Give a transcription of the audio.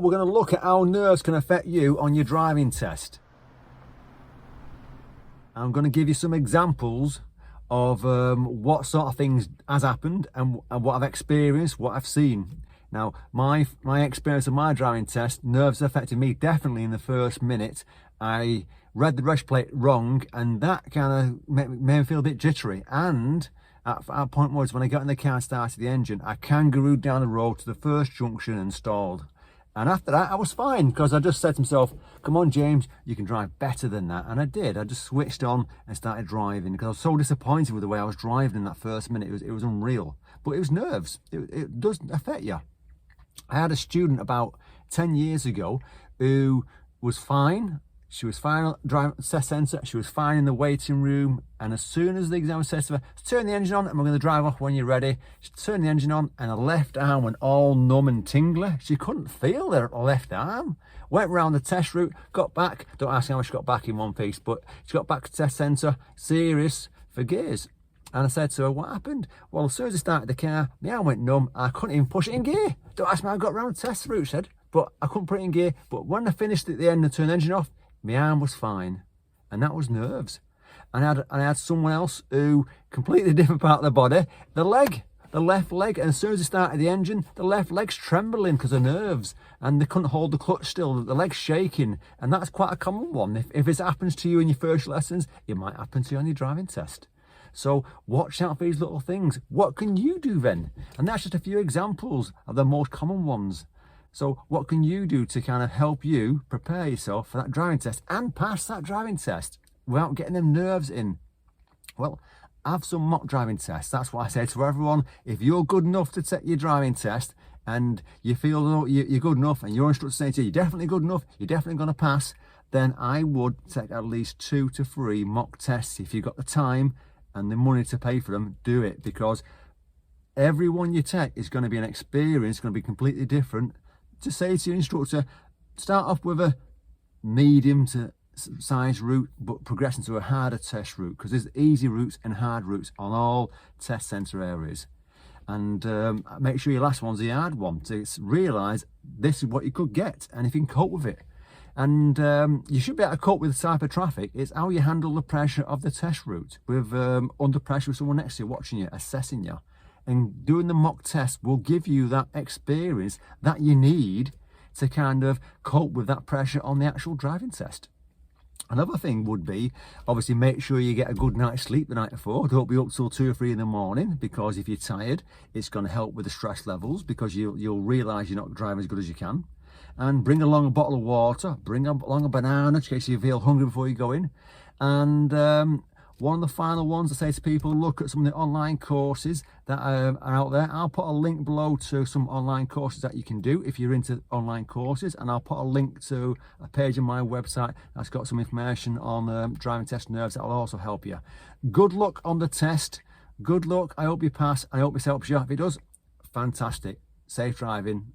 We're going to look at how nerves can affect you on your driving test. I'm going to give you some examples of what sort of things has happened and what I've experienced, what I've seen. Now, my experience of my driving test, nerves affected me definitely in the first minute. I read the reg plate wrong, and that kind of made me feel a bit jittery. And at a point was when I got in the car and started the engine, I kangarooed down the road to the first junction and stalled. And after that, I was fine, because I just said to myself, come on, James, you can drive better than that. And I did. I just switched on and started driving, because I was so disappointed with the way I was driving in that first minute. It was unreal. But it was nerves. It does affect you. I had a student about 10 years ago who was fine. She was fine at the driving test centre. She was fine in the waiting room. And as soon as the examiner says to her, turn the engine on and we're going to drive off when you're ready, she turned the engine on and her left arm went all numb and tingly. She couldn't feel her left arm. Went round the test route, got back. Don't ask me how she got back in one piece, but she got back to the test centre, serious for gears. And I said to her, what happened? Well, as soon as I started the car, my arm went numb. I couldn't even push it in gear. Don't ask me how I got round the test route, she said. But I couldn't put it in gear. But when I finished at the end and turned the engine off, my arm was fine. And that was nerves. And I had someone else who, completely different part of the body, the left leg. And as soon as I started the engine, the left leg's trembling because of nerves. And they couldn't hold the clutch still. The leg's shaking. And that's quite a common one. If it happens to you in your first lessons, it might happen to you on your driving test. So watch out for these little things. What can you do then? And that's just a few examples of the most common ones. So what can you do to kind of help you prepare yourself for that driving test and pass that driving test without getting them nerves in? Well, have some mock driving tests. That's what I say to everyone. If you're good enough to take your driving test and you feel you're good enough and your instructor saying to you, you're definitely good enough, you're definitely going to pass, then I would take at least 2 to 3 mock tests. If you've got the time and the money to pay for them, do it, because every one you take is going to be an experience, going to be completely different. To say to your instructor, start off with a medium to size route, but progress into a harder test route, because there's easy routes and hard routes on all test centre areas. And make sure your last one's the hard one, to realise this is what you could get and if you can cope with it. And you should be able to cope with the type of traffic. It's how you handle the pressure of the test route with under pressure with someone next to you watching you, assessing you. And doing the mock test will give you that experience that you need to kind of cope with that pressure on the actual driving test. Another thing would be, obviously, make sure you get a good night's sleep the night before. Don't be up till 2 or 3 in the morning, because if you're tired, it's going to help with the stress levels, because you'll realise you're not driving as good as you can. And bring along a bottle of water, bring along a banana in case you feel hungry before you go in. And one of the final ones I say to people, look at some of the online courses that are out there. I'll put a link below to some online courses that you can do if you're into online courses, and I'll put a link to a page on my website that's got some information on driving test nerves that will also help you. Good luck on the test. Good luck. I hope you pass. I hope this helps you. If it does, fantastic. Safe driving.